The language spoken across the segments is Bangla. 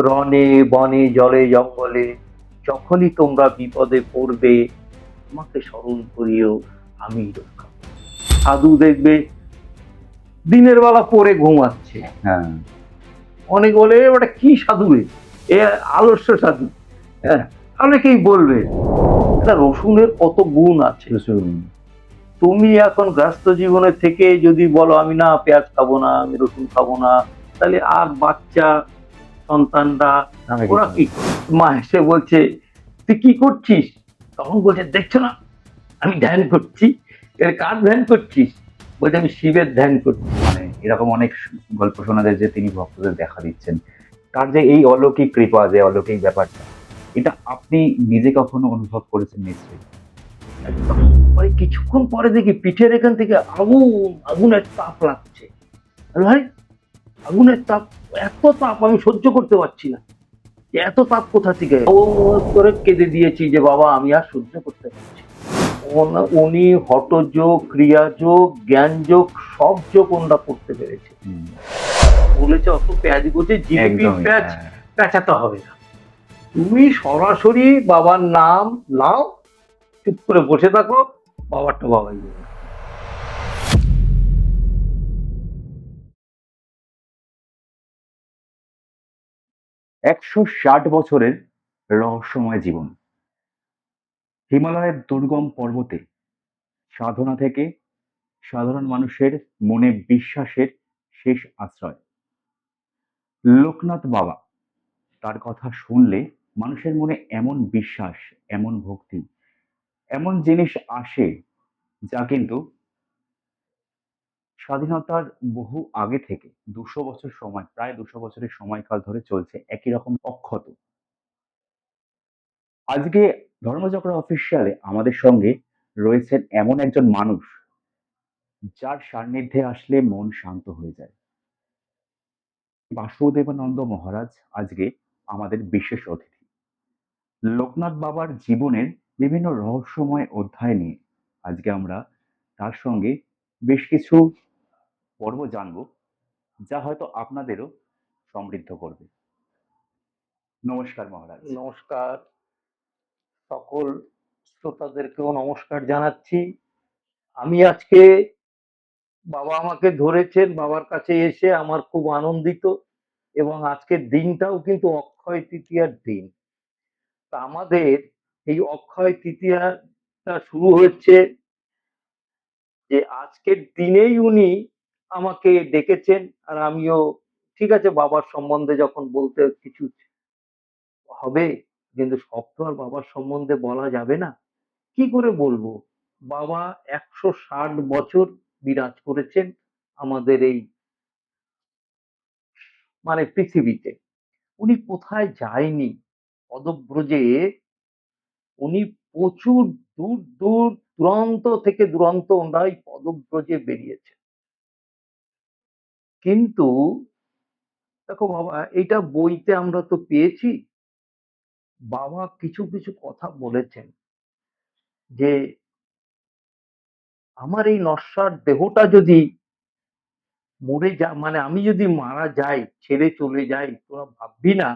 রণে বনে জলে জঙ্গলে যখনই তোমরা বিপদে পড়বে আমাকে স্মরণ করিও, আমি রক্ষা করব। সাধু দেখবে দিনের বেলা পড়ে ঘুমাচ্ছে, হ্যাঁ অনেক বলে ওটা কি সাধু রে, এ আলস্য সাধু। হ্যাঁ, অনেকেই বলবে এটা রসুনের কত গুণ আছে। প্রচুর। তুমি এখন ব্যস্ত জীবনে থেকে যদি বলো আমি না পেঁয়াজ খাবো না, আমি রসুন খাবো না, তাহলে আর বাচ্চা সন্তানরা আমি ওরা কি কি করে? মা এসে বলছে তুই কি করছিস, তখন বলছে দেখছো না আমি ধ্যান করছি। এর কার ধ্যান করছিস? বলছে আমি শিবের ধ্যান করছি। মানে এরকম অনেক গল্প শোনা যায় যে তিনি ভক্তদের দেখা দিচ্ছেন, তার যে এই অলৌকিক কৃপা, যে অলৌকিক ব্যাপারটা, এটা আপনি নিজে কখনো অনুভব করেছেন নিশ্চয়ই? একদম পরে কিছুক্ষণ পরে দেখি পিঠের এখান থেকে আগুনের তাপ লাগছে। আরে ভাই, আগুনের তাপ, এত তাপ আমি সহ্য করতে পারছি না, যে এত তাপ কোথা থেকে? ও করে কেঁদে দিয়েছি যে বাবা আমি আর সহ্য করতে পারছি না। উনি হঠযোগ, ক্রিয়াযোগ, জ্ঞানযোগ সব যোগ ওনারা করতে পেরেছে। বলেছে অত পেঁয়াজ করছে, জিলিপি একদমই, পেঁয়াজ হ্যাঁ। পেঁচাতে হবে না, তুমি সরাসরি বাবার নাম নাও, চুপ করে বসে থাকো, বাবারটা বাবাই দেবে। 160 বছরের রহস্যময় জীবন, হিমালয়ের দুর্গম পর্বতে সাধনা থেকে সাধারণ মানুষের মনে বিশ্বাসের শেষ আশ্রয়। লোকনাথ বাবা, তার কথা শুনলে মানুষের মনে এমন বিশ্বাস, এমন ভক্তি, এমন জিনিস আসে যা কিন্তু স্বাধীনতার বহু আগে থেকে 200 বছর সময়, প্রায় 200 বছরের সময়কাল ধরে চলছে একই রকম অক্ষত। আজকে ধর্মচক্র অফিসিয়ালে আমাদের সঙ্গে রয়েছেন এমন একজন মানুষ যার সান্নিধ্যে আসলে মন শান্ত হয়ে যায়। বাসুদেবানন্দ মহারাজ আজকে আমাদের বিশেষ অতিথি। লোকনাথ বাবার জীবনের বিভিন্ন রহস্যময় অধ্যায় নিয়ে আজকে আমরা তার সঙ্গে বেশ কিছু পর্ব জানবো, যা হয়তো আপনাদেরও সমৃদ্ধ করবে। নমস্কার মহারাজ। নমস্কার, সকল শ্রোতাদেরকেও নমস্কার জানাচ্ছি। আমি আজকে, বাবা আমাকে ধরেছেন, বাবার কাছে এসে আমার খুব আনন্দিত, এবং আজকের দিনটাও কিন্তু অক্ষয় তৃতীয়ার দিন। তা আমাদের এই অক্ষয় তৃতীয়াটা শুরু হচ্ছে যে আজকের দিনেই উনি আমাকে ডেকেছেন, আর আমিও ঠিক আছে বাবার সম্বন্ধে যখন বলতে কিছু হবে, কিন্তু সব তো আর বাবার সম্বন্ধে বলা যাবে না। কি করে বলবো? বাবা 160 বছর বিরাজ করেছেন আমাদের এই মানে পৃথিবীতে। উনি কোথায় যায়নি পদব্রজে, উনি প্রচুর দূর দূর দূরান্ত থেকে দূরান্ত ওনারা এই পদব্রজে বেরিয়েছে। কিন্তু দেখো বাবা, এটা বইতে আমরা তো পেয়েছি, বাবা কিছু কিছু কথা বলেছেন যে আমার এই নশ্বর দেহটা যদি মরে যা, মানে আমি যদি মারা যাই, ছেড়ে চলে যাই, তোরা ভাববি না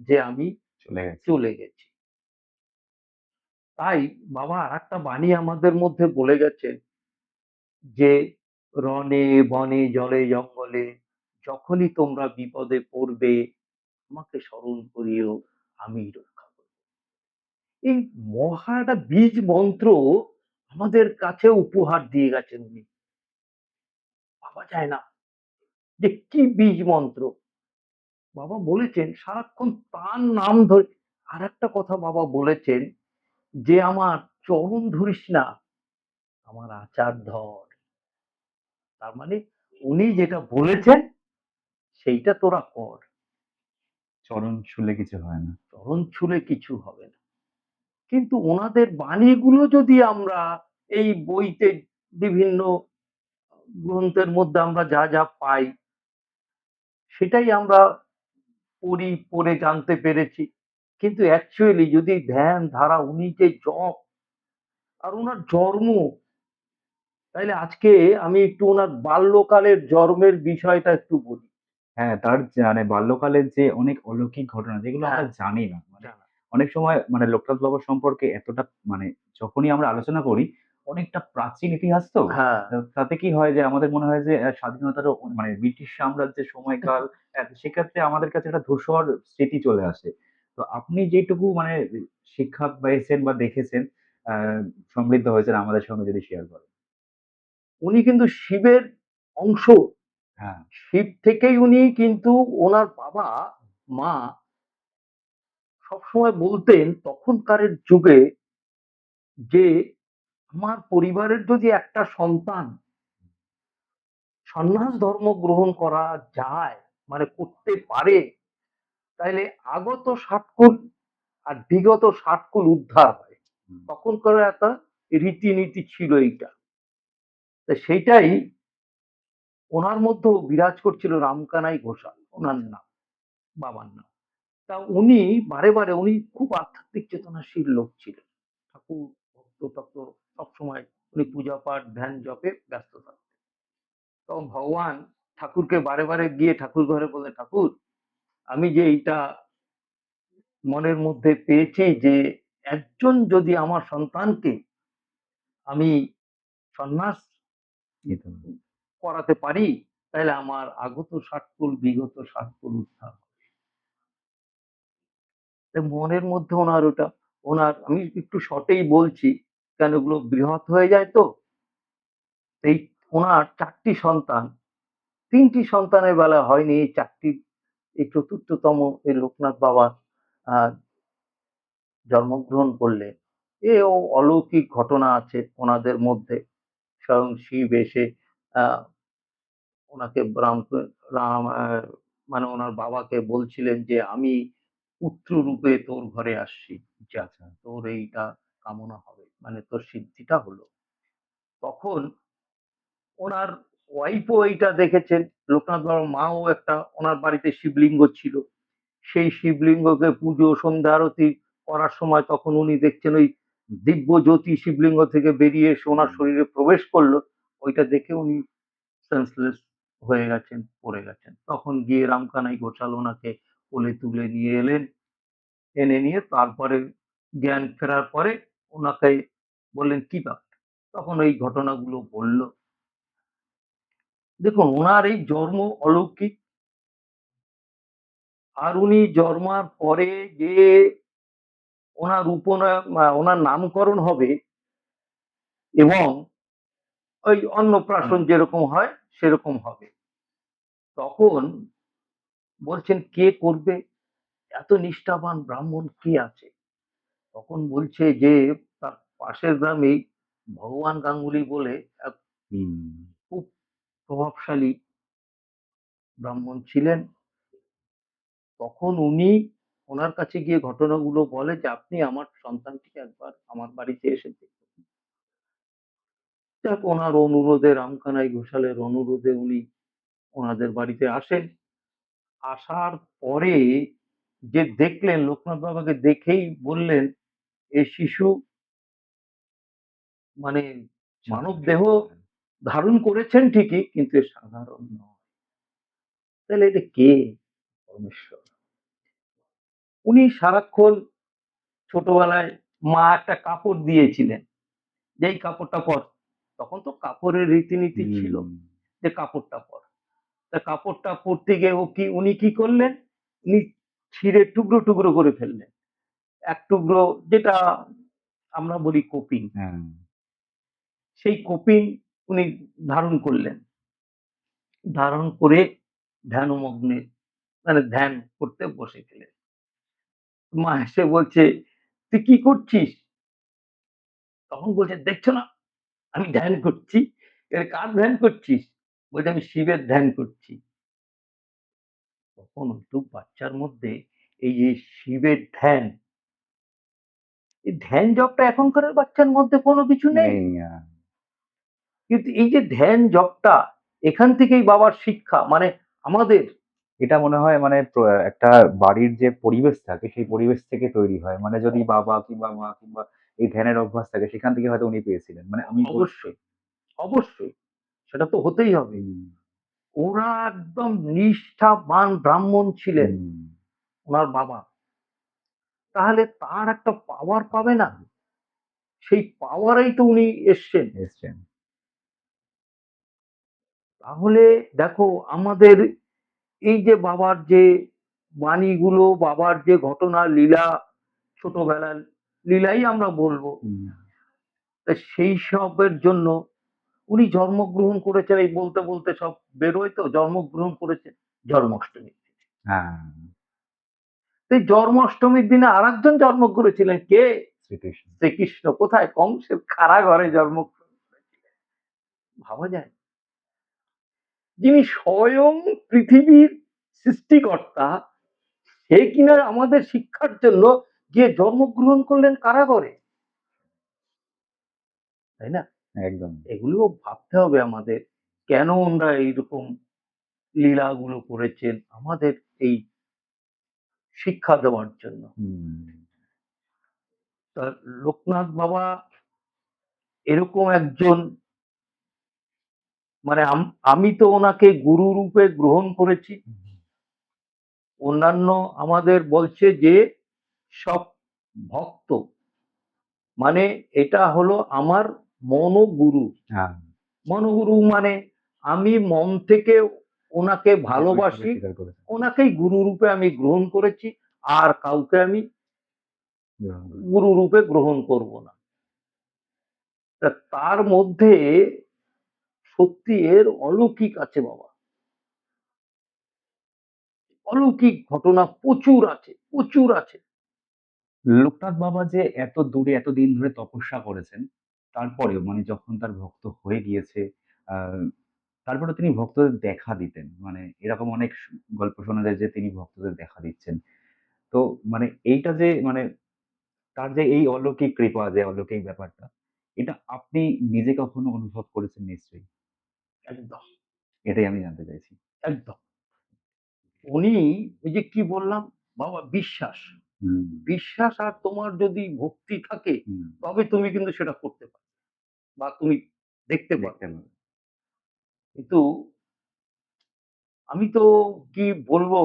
যে আমি চলে গেছে। চলে গেছি। তাই বাবা আর একটা বাণী আমাদের মধ্যে বলে গেছেন যে রণে বনে জলে জঙ্গলে যখনই তোমরা বিপদে পড়বে আমাকে স্মরণ করিও, আমি রক্ষা করব। এই মহা একটা বীজ মন্ত্র আমাদের কাছে উপহার দিয়ে গেছেন উনি। ভাবা যায় না যে কি বীজ মন্ত্র। বাবা বলেছেন সারাক্ষণ তার নাম ধরে। আর একটা কথা বাবা বলেছেন যে আমার চরণ ধরিস না, আমার আচার ধর। তার মানে উনি যেটা বলেছেন সেইটা তোরা কর, চরণ ছুলে কিছু হয় না। চরণ ছুলে কিছু হবে না। কিন্তু ওনাদের বাণীগুলো যদি আমরা এই বইতে বিভিন্ন গ্রন্থের মধ্যে আমরা যা যা পাই সেটাই আমরা পড়ি, পড়ে জানতে পেরেছি। কিন্তু অ্যাকচুয়ালি যদি ধ্যান ধারা, উনি যে জপ আর ওনার জন্ম, তাইলে আজকে আমি একটু ওনার বাল্যকালের জন্মের বিষয়টা একটু বলি। হ্যাঁ, তার মানে বাল্যকালের যে অনেক অলৌকিক ঘটনা যেগুলো আমরা হ্যাঁ, জানি না। মানে জানা। অনেক সময় মানে লোকনাথ বাবা সম্পর্কে এতটা মানে যখনই আমরা আলোচনা করি, অনেকটা প্রাচীন ইতিহাস তো। হ্যাঁ, তাতে কি হয় যে আমাদের মনে হয় যে স্বাধীনতারও মানে ব্রিটিশ সাম্রাজ্যের সময়কাল সেক্ষেত্রে আমাদের কাছে একটা ধূসর স্মৃতি চলে আসে। তো আপনি যেটুকু মানে শিক্ষা পেয়েছেন বা দেখেছেন আ সমৃদ্ধ হয়েছেন আমাদের সঙ্গে যদি শেয়ার করেন। উনি কিন্তু শিবের অংশ। হ্যাঁ, শিব থেকেই উনি কিন্তু ওনার বাবা, মা সবসময় বলতেন তখনকারের যুগে যে, "আমার পরিবারের যদি একটা সন্তান সন্ন্যাস ধর্ম গ্রহণ করা যায়, মানে করতে পারে, তাইলে আগত ৬০ কুল আর বিগত ৬০ কুল উদ্ধার হয়।" হুম, তখনকার একটা রীতিনীতি ছিল এইটা। তা সেইটাই ওনার মধ্যেও বিরাজ করছিল রামকানাই ঘোষাল, ওনার আচ্ছা। নাম, বাবার নাম। তা উনি বারে উনি খুব আধ্যাত্মিক চেতনাশীল লোক ছিলেন। ঠাকুর ভক্ত-টক্ত সবসময় উনি পূজা পাঠ, ধ্যান, জপে ব্যস্ত থাকতেন। তখন ভগবান ঠাকুরকে বারে গিয়ে ঠাকুর ঘরে বললেন, "ঠাকুর, আমি যে এইটা মনের মধ্যে পেয়েছি যে একজন যদি আমার সন্তানকে আমি সন্ন্যাস এই তো। করাতে পারি, তাহলে আমার আগত ৬০ কুল, বিগত ৬০ কুল উদ্ধার হবে।" তা মনের মধ্যে ওনার ওটা, ওনার আমি একটু শর্টেই বলছি, কেন এগুলো বৃহৎ হয়ে যায় তো। এই ওনার ৪ টি সন্তান, ৩ টি সন্তানের বেলা হয়নি, এই ৪ টি, এই ৪র্থতম এই লোকনাথ বাবা আ জন্মগ্রহণ করলেন। এও অলৌকিক ঘটনা আছে ওনাদের মধ্যে। স্বয়ং শিব এসে আ ওনাকে রাম মানে ওনার বাবাকে বলছিলেন যে, "আমি পুত্র রূপে তোর ঘরে আসছি। যা, আচ্ছা। তোর এইটা কামনা হবে। মানে তোর সিদ্ধিটা হলো।" তখন ওনার ওয়াইফও এইটা দেখেছেন। লোকনাথ বাবার মাও একটা ওনার বাড়িতে শিবলিঙ্গ ছিল। সেই শিবলিঙ্গকে পুজো, সন্ধ্যা আরতি করার সময় তখন উনি দেখছেন ওই দিব্য জ্যোতি শিবলিঙ্গ থেকে বেরিয়ে এসে ওনার হুম, শরীরে প্রবেশ করলো। ওইটা দেখে উনি সেন্সলেস হয়ে গেছেন, পড়ে গেছেন। তখন গিয়ে রামকানাই ঘোষাল ওনাকে কোলে তুলে নিয়ে এলেন। এনে নিয়ে তারপরে জ্ঞান ফেরার পরে ওনাকে বললেন, "কি ব্যাপার?" তখন এই ঘটনাগুলো বলল। দেখুন উনার এই জন্ম অলৌকিক। আর উনি জন্মার পরে যে ওনার ওনার নামকরণ হবে এবং ওই অন্নপ্রাশন যেরকম হয় সেরকম হবে। তখন বলছেন কে করবে? এত নিষ্ঠাবান ব্রাহ্মণ কে আছে? তখন বলছে যে তার পাশের গ্রামেই ভগবান গাঙ্গুলি বলে এক হুম, খুব প্রভাবশালী ব্রাহ্মণ ছিলেন। তখন উনি ওনার কাছে গিয়ে ঘটনাগুলো বলে যে, "আপনি আমার সন্তানটিকে একবার আমার বাড়িতে এসে দেখুন।" যাক ওনার অনুরোধে রামকানাই ঘোষালের অনুরোধে উনি ওনাদের বাড়িতে আসেন। আসার পরে যে দেখলেন লোকনাথ বাবাকে দেখেই বললেন, "এ শিশু মানে মানবদেহ ধারণ করেছেন ঠিকই কিন্তু এ সাধারণ নয়। তাহলে এটা কে? পরমেশ্বর।" উনি সারাক্ষণ ছোটবেলায় মা একটা কাপড় দিয়েছিলেন যে, "এই কাপড়টা পর।" তখন তো কাপড়ের রীতিনীতি ছিল হুম, যে কাপড়টা পর। তা কাপড়টা পরতে গিয়ে উনি কি করলেন? উনি ছিঁড়ে টুকরো করে ফেললেন। এক টুকরো যেটা আমরা বলি কপিন। হ্যাঁ, সেই কপিন উনি ধারণ করলেন। ধারণ করে ধ্যানমগ্নে মানে ধ্যান করতে বসে গেলেন। মা এসে বলছে, "তুই কি করছিস?" তখন বলছে, "দেখছো না আমি ধ্যান করছি।" "কার ধ্যান করছিস?" বলছে, "আমি শিবের ধ্যান করছি।" তখন একটু বাচ্চার মধ্যে এই যে শিবের ধ্যান, এই ধ্যান জপটা এখনকার বাচ্চার মধ্যে কোনো কিছু নেই। নেই। কিন্তু এই যে ধ্যান জপটা এখান থেকেই বাবার শিক্ষা মানে আমাদের এটা মনে হয় মানে একটা বাড়ির যে পরিবেশ থাকে সেই পরিবেশ থেকে তৈরি হয়। মানে যদি বাবা কিংবা মা কিংবা এই ধ্যানের অভ্যাস থাকে সেখান থেকে হয়তো উনি পেয়েছিলেন। মানে আমি বলছি অবশ্যই, অবশ্যই সেটা তো হতেই হবে। হুম, ওরা একদম নিষ্ঠাবান ব্রাহ্মণ ছিলেন হুম, ওনার বাবা। তাহলে তার একটা পাওয়ার পাবে না? সেই পাওয়ারেই তো উনি এসছেন। এসছেন। তাহলে দেখো আমাদের এই যে বাবার যে বাণীগুলো, বাবার যে ঘটনা লীলা, ছোটবেলার লীলাই আমরা বলবো, হুম, তা সেই সবের জন্য উনি জন্মগ্রহণ করেছেন, এই বলতে বলতে সব বেরোয় তো, জন্মগ্রহণ করেছেন জন্মাষ্টমী। হ্যাঁ, সেই জন্মাষ্টমীর দিনে আরেকজন জন্ম করেছিলেন, কে? শ্রীকৃষ্ণ। শ্রীকৃষ্ণ। কোথায়? কংসের কারাগারে জন্মগ্রহণ করেছিলেন। ভাবা যায়? যিনি স্বয়ং পৃথিবীর সৃষ্টিকর্তা, সে কিনা আমাদের শিক্ষার জন্য গিয়ে জন্মগ্রহণ করলেন কারাগারে, তাই না? একদম। এগুলো ভাবতে হবে আমাদের, কেন ওনারা এইরকম লীলাগুলো করেছেন আমাদের এই শিক্ষা দেওয়ার জন্য। হুম, তা লোকনাথ বাবা এরকম একজন, মানে আমি তো ওনাকে গুরু রূপে গ্রহণ করেছি। অন্যান্য আমাদের বলছে যে সব ভক্ত, মানে এটা হলো আমার মনোগুরু। হ্যাঁ, মনোগুরু মানে আমি মন থেকে ওনাকে গুরু হিসেবে ভালোবাসি, স্বীকার করেছেন, ওনাকেই গুরু রূপে আমি গ্রহণ করেছি, আর কাউকে আমি গ্রহণ করেছেন। গুরু রূপে গ্রহণ করব না। তা তার মধ্যে সত্যি এর অলৌকিক আছে বাবা, অলৌকিক ঘটনা প্রচুর আছে, প্রচুর আছে। লোকনাথ বাবা যে এত দূরে এতদিন ধরে তপস্যা করেছেন, তারপরেও মানে যখন তার ভক্ত হয়ে গিয়েছে, আ তারপরেও তিনি ভক্তদের দেখা দিতেন। মানে এরকম অনেক গল্প শোনা যায় যে তিনি ভক্তদের দেখা দিচ্ছেন। তো মানে এইটা যে মানে তার যে এই অলৌকিক কৃপা যে অলৌকিক ব্যাপারটা, এটা আপনি নিজে কখনো অনুভব করেছেন নিশ্চয়ই? একদম, এটাই আমি জানতে চাইছি। একদম। উনি ওই যে কি বললাম বাবা, বিশ্বাস, হুম, বিশ্বাস আর তোমার যদি ভক্তি থাকে, হুম, তবে তুমি কিন্তু সেটা করতে পারো বা তুমি দেখতে পারো। দেখতে পাবেন। কিন্তু আমি তো কি বলবো,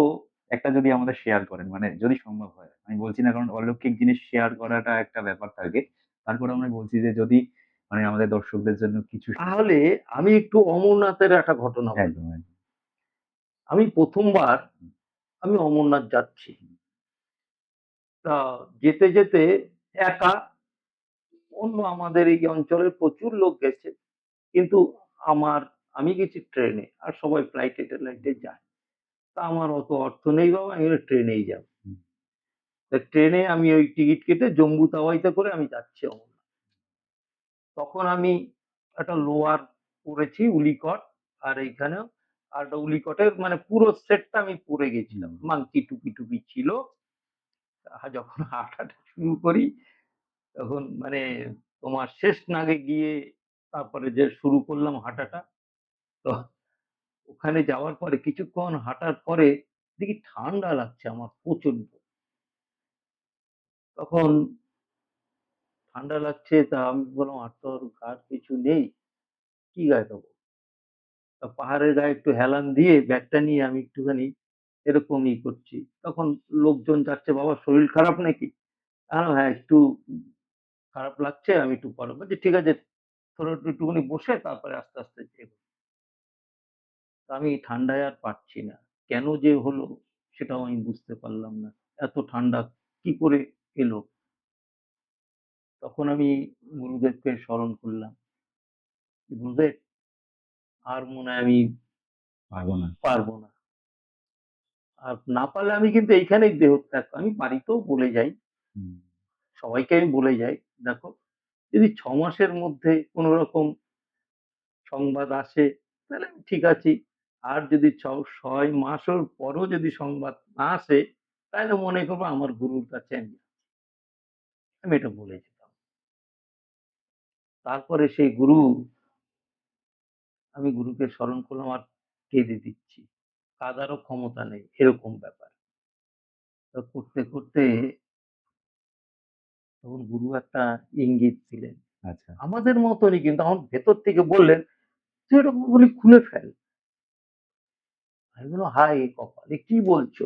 একটা যদি আমাদের শেয়ার করেন, মানে যদি সম্ভব হয়। আমি বলছি না কারণ অলৌকিক জিনিস শেয়ার করাটা একটা ব্যাপার থাকে। তারপরেও আমি বলছি যে যদি মানে আমাদের দর্শকদের জন্য কিছু তাহলে আমি একটু অমরনাথের একটা ঘটনা বলি। একদম, একদম। আমি ১ম বার আমি অমরনাথ যাচ্ছি। তা যেতে, যেতে একা, অন্য আমাদের এই অঞ্চলের প্রচুর লোক গেছে। কিন্তু আমার, আমি গেছি ট্রেনে আর সবাই ফ্লাইটে টেলাইটে যায়। তা আমার অত অর্থ নেই বাবা, আমি ট্রেনেই যাব। হুম, তা ট্রেনে আমি ওই টিকিট কেটে জম্মু তাওয়াইতে করে আমি যাচ্ছি অমরনাথ। তখন আমি একটা লোয়ার পরেছি উলিকট, আর এইখানেও আর একটা উলিকটের মানে পুরো সেটটা আমি পরে গেছিলাম। হুম, মাংকি টুপি টুপি ছিল। যখন হাঁটাটা শুরু করি তখন মানে তোমার শেষ নাগে গিয়ে তারপরে যে শুরু করলাম হাঁটাটা। তো ওখানে যাওয়ার পরে কিছুক্ষণ হাঁটার পরে দেখি ঠান্ডা লাগছে আমার প্রচন্ড। তখন ঠান্ডা লাগছে, তা আমি বললাম আর তো আর গার কিছু নেই, কি গায়ে দেবো? তা পাহাড়ের গায়ে একটু হেলান দিয়ে ব্যাগটা নিয়ে আমি একটুখানি এরকম করছি। তখন লোকজন যাচ্ছে, বাবা শরীর খারাপ নাকি? হ্যাঁ একটু খারাপ লাগছে, আমি একটু পরে বলছি ঠিক আছে, তোরা একটুখানি বসে তারপরে আস্তে আস্তে এগো। তা আমি ঠান্ডায় আর পারছি না। কেন যে হলো সেটাও আমি বুঝতে পারলাম না। এত ঠান্ডা কি করে এলো? তখন আমি গুরুদেবকে স্মরণ করলাম। গুরুদেব, আর মনে হয় আমি পারব না। পারব না। আর না পারলে আমি কিন্তু এইখানেই দেহত্যাগ, আমি বাড়িতেও বলে যাই, হুম, সবাইকে আমি বলে যাই, দেখো যদি ৬ মাসের মধ্যে কোন রকম সংবাদ আসে তাহলে আমি ঠিক আছি। আর যদি ৬ মাসের পরও যদি সংবাদ না আসে, তাহলে মনে করবো আমার গুরুর কাছে আমি এটা বলে যেতাম। তারপরে সেই গুরু, আমি গুরুকে স্মরণ করলাম আর কেঁদে দিচ্ছি। কাঁদারও ক্ষমতা নেই, এরকম ব্যাপার। তো করতে, করতে তখন গুরু একটা ইঙ্গিত দিলেন। আচ্ছা। আমাদের মতনই কিন্তু আমার ভেতর থেকে বললেন, "তুই এরকম গুলি খুলে ফেল।" আমি বললাম, হায় কপালে, কি বলছো?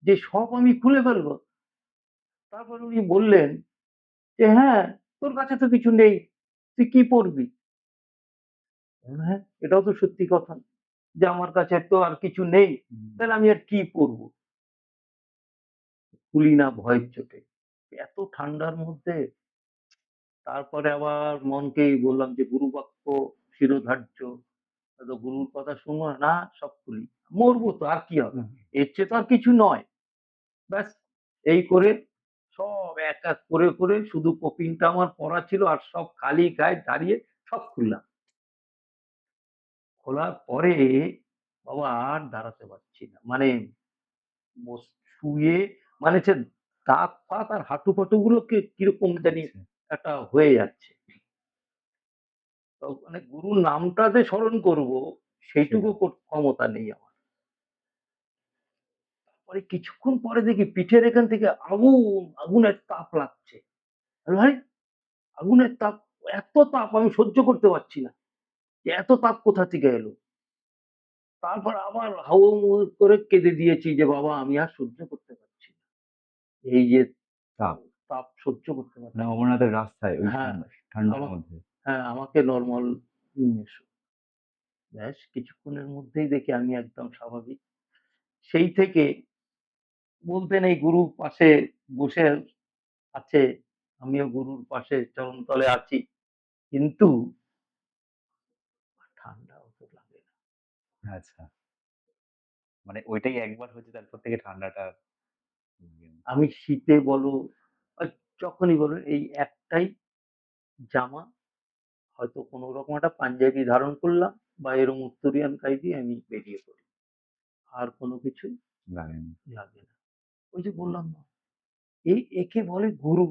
যে সব আমি খুলে ফেলবো? তারপর উনি বললেন যে, হ্যাঁ, তোর কাছে তো কিছু নেই, তুই কি পড়বি? আমি বললাম, হ্যাঁ, এটাও তো সত্যি কথা যে আমার কাছে তো আর কিছু নেই, হুম, তাহলে আমি আর কি পড়বো? খুলি না ভয়ের চোটে। এত ঠান্ডার মধ্যে তারপরে আবার মনকেই বললাম যে গুরু বাক্য শিরোধার্য, তো গুরুর কথা শুনবো না, না, সব খুলি। মরবো তো, আর কি হবে? হুম, এর চেয়ে তো আর কিছু নয়। ব্যাস, এই করে সব এক এক করে করে শুধু কপিনটা আমার পড়া ছিল আর সব খালি গায়ে দাঁড়িয়ে সব খুললাম। খোলার পরে বাবা আর দাঁড়াতে পারছি না। মানে শুয়ে, মানে সে দাঁত ফাত আর হাঁটু ফাটু গুলোকে কিরকম জানি আচ্ছা, একটা হয়ে যাচ্ছে। তো মানে গুরুর নামটা যে স্মরণ করব সেইটুকু সেটা। ক্ষমতা নেই আমার। পরে কিছুক্ষণ পরে দেখি পিঠের এখান থেকে আগুনের তাপ লাগছে। আরে ভাই, আগুনের তাপ, এত তাপ আমি সহ্য করতে পারছি না। যে এত তাপ কোথা থেকে এলো? তারপর আবার হাউ-মাউ করে কেঁদে দিয়েছি যে, বাবা আমি আর সহ্য করতে পারছি না। এই যে তাপ। তাপ সহ্য করতে মানে পারছি না। অমরনাথের রাস্তায় ওই হ্যাঁ, ঠান্ডার আমা মধ্যে। হ্যাঁ, আমাকে নরমাল নিয়ে এসো। ব্যাস কিছুক্ষণের মধ্যেই দেখি আমি একদম স্বাভাবিক। সেই থেকে বলতে নেই, গুরু পাশে বসে আছে। আমিও গুরুর পাশে চরণতলে আছি। কিন্তু ঠান্ডা অত লাগে না। আচ্ছা। মানে ওইটাই একবার হয়েছে তারপর থেকে ঠান্ডাটা আমি শীতে বলো, আ যখনই বলো, এই একটাই জামা, হয়তো কোনো রকম একটা পাঞ্জাবি ধারণ করলাম বা এরকম উত্তরিয়ান গায়ে দিয়ে আমি বেরিয়ে পড়ি। আর কোনো কিছুই লাগে না। লাগে না। ওই যে বললাম না, একে বলে গুরু।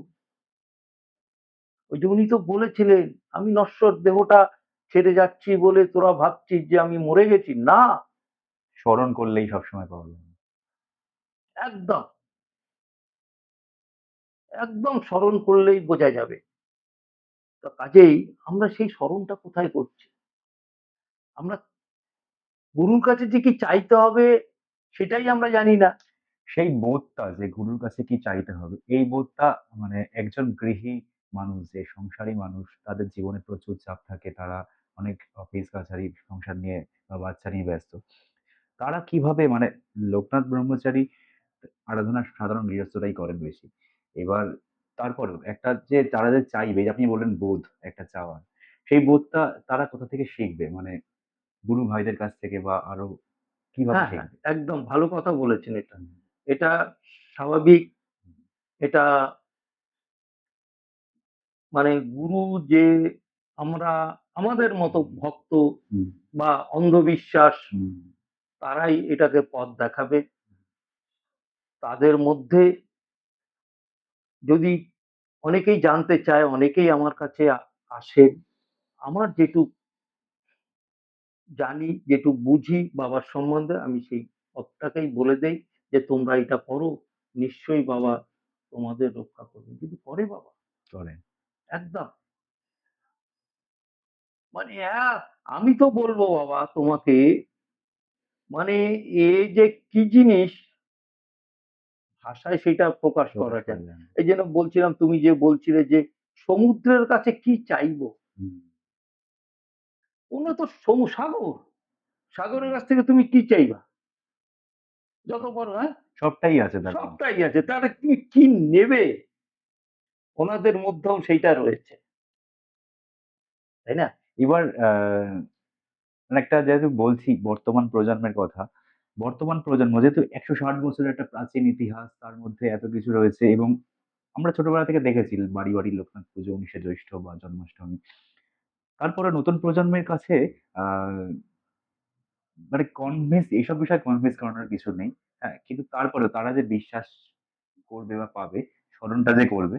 ওই যে উনি তো বলেছিলেন, আমি নশ্বর দেহটা ছেড়ে যাচ্ছি বলে তোরা ভাবছিস যে আমি মরে গেছি। না, স্মরণ করলেই সবসময় পাওয়া যায়। একদম, একদম স্মরণ করলেই বোঝা যাবে। তো কাজেই আমরা সেই স্মরণটা কোথায় করছি? আমরা গুরুর কাছে যে কি চাইতে হবে সেটাই আমরা জানি না। সেই বোধটা যে গুরুর কাছে কি চাইতে হবে, এই বোধটা মানে একজন গৃহী মানুষ, যে সংসারী মানুষ, তাদের জীবনে প্রচুর চাপ থাকে। তারা অনেক অফিস কাছারি সংসার নিয়ে বা বাচ্চা নিয়ে ব্যস্ত। তারা কিভাবে মানে লোকনাথ ব্রহ্মচারী আরাধনা সাধারণ গৃহস্থরাই করেন বেশি। এবার তারপরেও একটা যে তারা যে চাইবে, যে আপনি বললেন বোধ, একটা চাওয়া। সেই বোধটা তারা কোথা থেকে শিখবে? মানে গুরু ভাইদের কাছ থেকে বা আরো কিভাবে হ্যাঁ, হ্যাঁ, শিখবে? একদম ভালো কথা বলেছেন এটা। হুম, এটা স্বাভাবিক। এটা মানে গুরু যে আমরা, আমাদের মতো ভক্ত হুম, বা অন্ধবিশ্বাস, হুম, তারাই এটাকে পথ দেখাবে। তাদের মধ্যে যদি অনেকেই জানতে চায়, অনেকেই আমার কাছে আসেন। আমার যেটুক জানি, যেটুক বুঝি বাবার সম্বন্ধে, আমি সেই পথটাকেই বলে দেই যে, "তোমরা এটা করো, নিশ্চয়ই বাবা তোমাদের রক্ষা করবেন।" কিন্তু করে বাবা, করেন। একদম। মানে আমি তো বলব বাবা তোমাকে, মানে এ যে কি জিনিস, ভাষায় সেটা প্রকাশ প্রকাশ করা যায় করা না। যায় না। এইজন্য বলছিলাম, তুমি যে বলছিলে যে সমুদ্রের কাছে কি চাইবো? হুম, ওগুলো তো সাগর। সাগরের হুম। কাছ থেকে তুমি কি চাইবা? যত বড়, হ্যাঁ? সবটাই আছে তার মধ্যে। সবটাই আছে। তাহলে তুমি কি নেবে? ওনাদের মধ্যেও সেইটা রয়েছে। তাই না? এবার মানে একটা যেহেতু বলছি বর্তমান প্রজন্মের কথা। বর্তমান প্রজন্ম যেহেতু ১৬০ বছরের একটা প্রাচীন ইতিহাস, তার মধ্যে এত কিছু রয়েছে এবং আমরা ছোটবেলা থেকে দেখেছি বাড়ি, বাড়ি লোকনাথ পুজো, ১৯শে জ্যৈষ্ঠ বা জন্মাষ্টমী। তারপরে নতুন প্রজন্মের কাছে আ মানে এসব বিষয়ে কনভিন্স করানোর কিছু নেই। হ্যাঁ? কিন্তু তারপরেও তারা যে বিশ্বাস করবে বা পাবে, স্মরণটা যে করবে,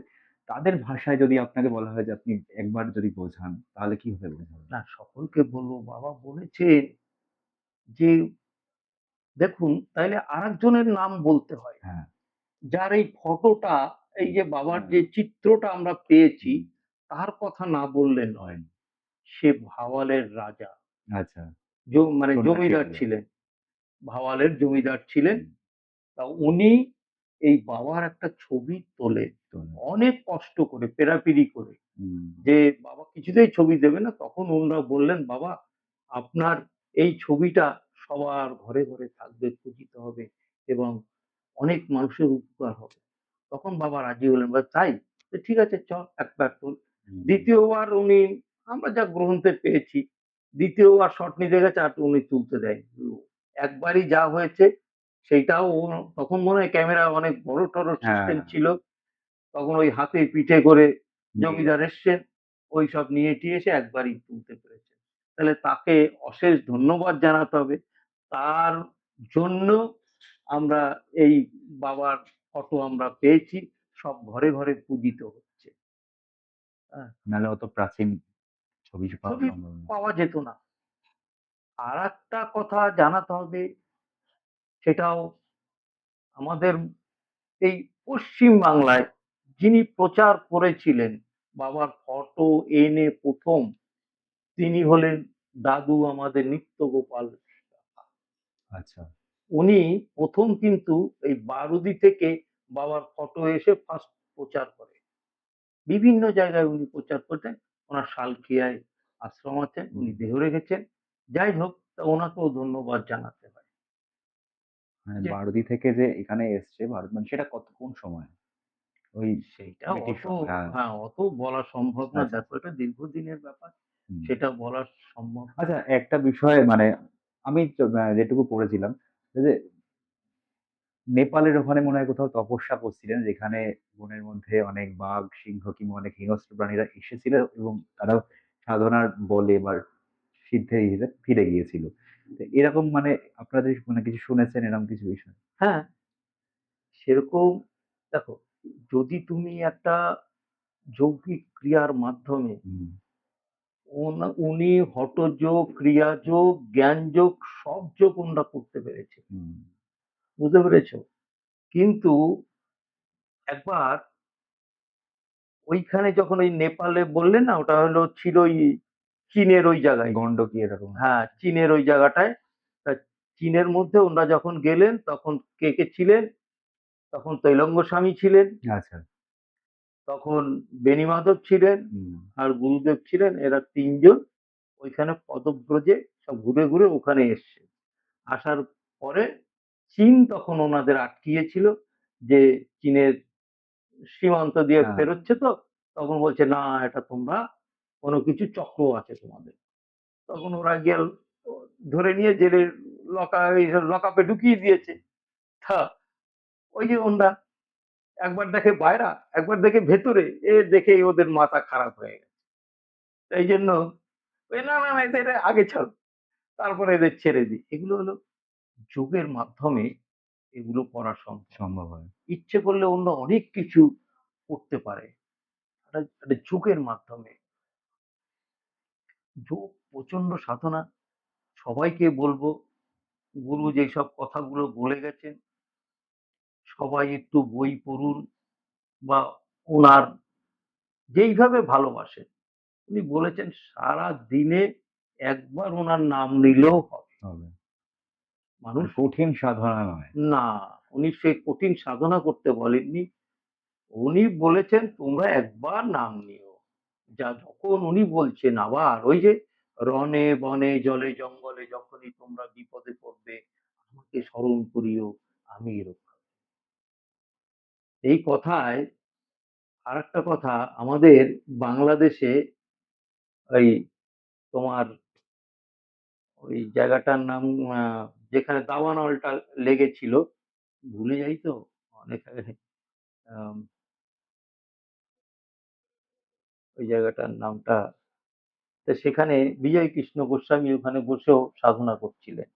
তাদের ভাষায় যদি আপনাকে বলা হয় যে আপনি একবার যদি বোঝান, তাহলে কিভাবে বোঝাবেন? না, সকলকে বলব, বাবা বলেছেন যে, দেখুন তাইলে আরেকজনের নাম বলতে হয়। হ্যাঁ, যার এই ফটোটা, এই যে বাবার হ্যাঁ, যে চিত্রটা আমরা পেয়েছি, হুম, তার কথা না বললে নয়। হুম। সে ভাওয়ালের রাজা, আচ্ছা, মানে সন্ন্যাসী জমিদার ছিল। ছিলেন। ভাওয়ালের জমিদার ছিলেন। তা উনি এই বাবার একটা ছবি তোলেন অনেক কষ্ট করে, পেরাপিরি করে, যে বাবা কিছুতেই ছবি দেবে না। তখন ওনারা বললেন, বাবা আপনার এই ছবিটা সবার ঘরে ঘরে থাকবে, পূজিত হবে এবং অনেক মানুষের উপকার হবে। তখন বাবা রাজি হলেন, বলে তাই? তো ঠিক আছে, চল একবার তোল। দ্বিতীয়বার উনি, আমরা যা গ্রন্থে পেয়েছি, দ্বিতীয়বার শট নিতে গেছে আর উনি তুলতে দেয়নি। একবারই যা হয়েছে সেইটাও তখন মনে হয় ক্যামেরা অনেক বড় টড় সিস্টেম ছিল। তখন ওই হাতে পিঠে করে জমিদার এসছেন, ওই সব নিয়ে টিয়ে এসে একবারই তুলতে পেরেছেন। তাহলে তাকে অশেষ ধন্যবাদ জানাতে হবে। তার জন্য আমরা এই বাবার ফটো আমরা পেয়েছি, সব ঘরে ঘরে পূজিত হচ্ছে। নাহলে অত প্রাচীন ছবি পাওয়া ছবি সম্ভব না। পাওয়া যেত না। আর একটা কথা জানাতে হবে, সেটাও আমাদের এই পশ্চিম বাংলায় যিনি প্রচার করেছিলেন বাবার ফটো এনে প্রথম, তিনি হলেন দাদু আমাদের নিত্য গোপাল। আচ্ছা, উনি প্রথম কিন্তু এই বারুদি থেকে বাবার ফটো এসে ফার্স্ট প্রচার করে। বিভিন্ন জায়গায় উনি প্রচার করতেন। ওনার সালকিয়ায় আশ্রম আছে, উনি দেহ রেখেছেন। যাই হোক, তা ওনাকেও ধন্যবাদ জানাতে হয়। মানে যে বারুদি থেকে যে এখানে এসছে ভারত, মানে সেটা কোন সময়? ওই সেইটা ব্রিটিশ অত, হ্যাঁ, হ্যাঁ, অত বলা সম্ভব না। আচ্ছা, দেখো, এটা দীর্ঘদিনের ব্যাপার, হুম। সেটা বলা সম্ভব না। আচ্ছা, একটা বিষয় মানে আমি যেটুকু পড়েছিলাম যে নেপালের ওখানে মনে হয় কোথাও তপস্যা করছিলেন, যেখানে বনের মধ্যে অনেক বাঘ, সিংহ কিংবা অনেক হিংস্র প্রাণীরা এসেছিল এবং তারাও সাধনার বলে বা সিদ্ধে হিসেবে ফিরে গিয়েছিল। তো এরকম মানে আপনাদের মানে কিছু শুনেছেন এরকম কিছু বিষয়? হ্যাঁ, সেরকম। দেখো, যদি তুমি একটা যৌগিক ক্রিয়ার মাধ্যমে, হুম, উনি হঠযোগ, ক্রিয়াযোগ, জ্ঞানযোগ সব যোগ ওনারা করতে পেরেছে। হুম, বুঝতে পেরেছো? কিন্তু একবার ওইখানে যখন ওই নেপালে বললেন না, ওটা হলো ছিল ওই চীনের ওই জায়গায়। গন্ডকি এরকম। হ্যাঁ, চীনের ওই জায়গাটায়। তা চীনের মধ্যে ওনারা যখন গেলেন, তখন কে কে ছিলেন? তখন তৈলঙ্গ স্বামী ছিলেন, আচ্ছা, তখন বেণীমাধব ছিলেন, হুম, আর গুরুদেব ছিলেন। এরা তিনজন ওইখানে পদব্রজে সব ঘুরে ঘুরে ওখানে এসছে। আসার পরে চীন তখন ওনাদের আটকিয়েছিল যে চীনের সীমান্ত দিয়ে হ্যাঁ, পেরোচ্ছে। তো তখন বলছে, না, এটা তোমরা কোনো কিছু চক্র আছে তোমাদের। তখন ওরা গিয়ে ধরে নিয়ে জেলের লকআপে ঢুকিয়ে দিয়েছে। তা ওই যে ওনরা একবার দেখে বাইরা, একবার দেখে ভেতরে, এ দেখেই ওদের মাথা খারাপ হয়ে গেছে। এই জন্য ওই, না না না, এটা আগে ছাড়ো, তারপরে এদের ছেড়ে দিই। এগুলো হলো যোগের মাধ্যমে এগুলো করা সম্ভব। সম্ভব হয়। ইচ্ছে করলে অন্য অনেক কিছু করতে পারে। একটা যোগের মাধ্যমে। যোগ প্রচন্ড সাধনা। সবাইকে বলবো, গুরু যেসব কথাগুলো বলে গেছেন, সবাই একটু বই পড়ুন, বা ওনার যেইভাবে ভালোবাসেন। উনি বলেছেন সারা দিনে একবার ওনার নাম নিলেও হবে। হবে। মানুষ, কঠিন সাধনা নয়। না, উনি সেই কঠিন সাধনা করতে বলেননি। উনি বলেছেন তোমরা একবার নাম নিও। যা যখন উনি বলছেন, আবার ওই যে রণে বনে জলে জঙ্গলে যখনই তোমরা বিপদে পড়বে, আমাকে স্মরণ করিও, আমি রক্ষা। এই কথায় আরেকটা কথা, আমাদের বাংলাদেশে ওই তোমার ওই জায়গাটার নাম, যেখানে দাবানলটা লেগেছিল, ভুলে যাই তো অনেক আগে। আম, ওই জায়গাটার নামটা, তো সেখানে বিজয় কৃষ্ণ গোস্বামী ওখানে বসেও সাধনা করছিলেন।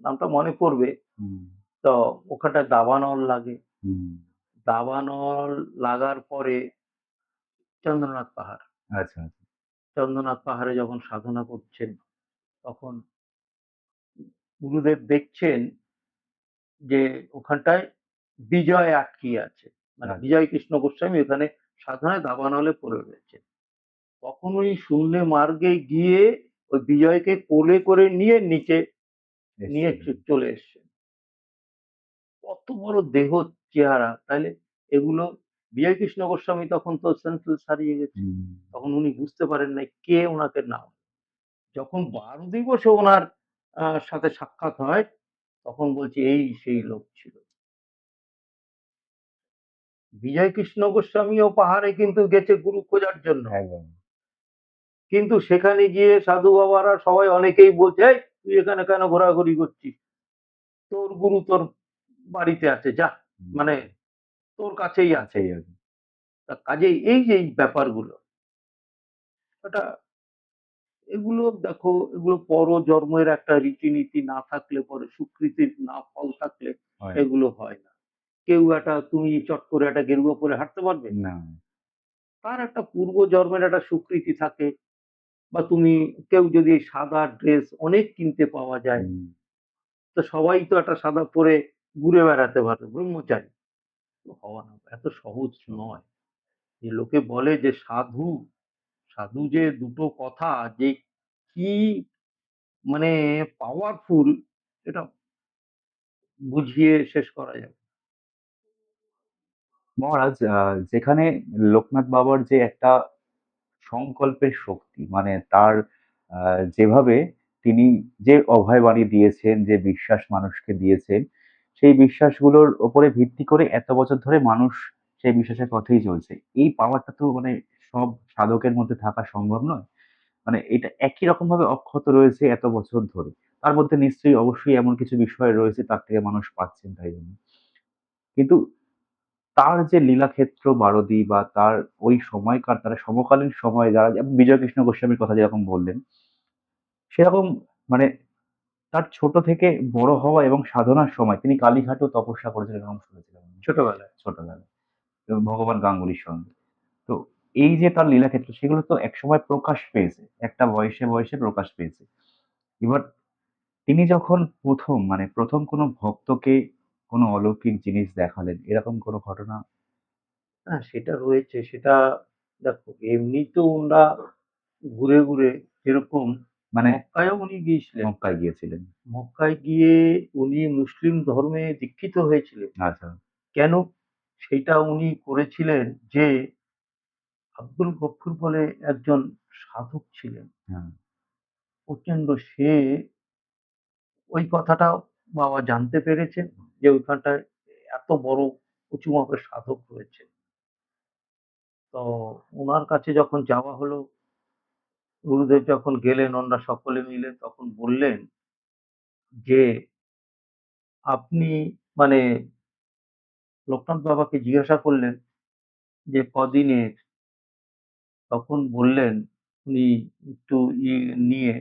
নামটা মনে পড়বে। হুম, তো ওখানটায় দাবানল লাগে। হুম, দাবানল লাগার পরে চন্দ্রনাথ পাহাড়, আচ্ছা, আচ্ছা, চন্দ্রনাথ পাহাড়ে যখন সাধনা করছেন, তখন গুরুদেব দেখছেন যে ওখানটায় বিজয় আটকিয়ে আছে। মানে আচ্ছা, বিজয় কৃষ্ণ গোস্বামী ওখানে সাধনায় দাবানলে পড়ে রয়েছে। তখন ওই শূন্য মার্গে গিয়ে ওই বিজয়কে কোলে করে নিয়ে নিচে নিয়ে চলে এসছেন। কত বড় দেহ চেহারা, তাইলে এগুলো বিজয় কৃষ্ণ গোস্বামী তখন তো সেন্সেস হারিয়ে গেছে। তখন উনি বুঝতে পারেন নাই কে ওনাকে নাম। যখন 12 দিবসে ওনার সাথে সাক্ষাৎ হয়, তখন বলছে এই সেই লোক ছিল। বিজয় কৃষ্ণ গোস্বামীও পাহাড়ে কিন্তু গেছে গুরু খোঁজার জন্য। একদম। কিন্তু সেখানে গিয়ে সাধু বাবারা সবাই অনেকেই বলছে, "এই তুই এখানে কেন ঘোরাঘুরি করছিস? তোর গুরু তোর বাড়িতে আছে, যা, মানে তোর কাছেই আছে।" আছেই আছে। তা কাজেই এই যে এই ব্যাপারগুলো, এটা এগুলো দেখো, এগুলো পরজন্মের একটা রীতিনীতি না থাকলে পরে, সুকৃতির না ফল থাকলে হয়। এগুলো হয় না। কেউ একটা, তুমি চট করে একটা গেরুয়া পরে হাঁটতে পারবে? না। তার একটা পূর্ব জন্মের একটা সুকৃতি থাকে। বা তুমি, কেউ যদি সাদা ড্রেস অনেক কিনতে পাওয়া যায়, হুম। তো সবাই তো একটা সাদা পরে ঘুরে বেড়াতে পারে, ব্রহ্মচারী তো হওয়া না এত সহজ নয়। যে লোকে বলে যে সাধু, সাধু যে দুটো কথা যে কি মানে পাওয়ারফুল, এটা বুঝিয়ে শেষ করা যাবে। মহারাজ যেখানে লোকনাথ বাবার যে একটা সংকল্পের শক্তি, মানে তার যেভাবে তিনি যে অভয় বাণী দিয়েছেন, যে বিশ্বাস মানুষকে দিয়েছেন, সেই বিশ্বাসগুলোর উপরে ভিত্তি করে এত বছর ধরে মানুষ সেই বিশ্বাসের পথেই চলছে। এই পাওয়ারটা তো মানে সব সাধকের মধ্যে থাকা সম্ভব নয়। মানে এটা একই রকমভাবে অক্ষত রয়েছে এত বছর ধরে। তার মধ্যে নিশ্চয়ই অবশ্যই এমন কিছু বিষয় রয়েছে তার থেকে মানুষ পাচ্ছেন তাই জন্য। কিন্তু তার যে লীলাক্ষেত্র বারদী বা তার ওই সময়কার তারা সমকালীন সময়ে যারা যেমন বিজয়কৃষ্ণ গোস্বামীর কথা যেরকম বললেন, সেরকম মানে তার ছোট থেকে বড় হওয়া এবং সাধনার সময় তিনি কালীঘাটেও তপস্যা করেছিলেন এরকম শুনেছিলাম আমি ছোটবেলায় ছোটবেলায়। এবং ভগবান গাঙ্গুলির সঙ্গে। তো এই যে তার লীলাক্ষেত্র সেগুলো তো একসময় প্রকাশ পেয়েছে। একটা বয়সে প্রকাশ পেয়েছে। এবার তিনি যখন ১ম কোনো ভক্তকে কোনো অলৌকিক জিনিস দেখালেন, এরকম কোনো ঘটনা? হ্যাঁ, সেটা রয়েছে। সেটা দেখো, এমনি তো ওনারা ঘুরে ঘুরে, যেরকম মানে মক্কায়ও উনি গিয়েছিলেন। মক্কায় গিয়েছিলেন। মক্কায় গিয়ে উনি মুসলিম ধর্মে দীক্ষিত হয়েছিলেন। আচ্ছা। কেন? সেইটা উনি করেছিলেন যে আব্দুল গফুর বলে একজন সাধক ছিলেন হ্যাঁ। প্রচন্ড। সে ওই কথাটা বাবা জানতে পেরেছেন যে ওইখানটায় এত বড় উঁচু মাপের সাধক রয়েছে। তো উনার কাছে যখন যাওয়া হলো, গুরুদেব যখন গেলেন, ওনারা সকলে মিলে তখন বললেন যে আপনি, মানে লোকনাথ বাবাকে জিজ্ঞাসা করলেন যে কদিনের? তখন বললেন, উনি একটু নিয়ে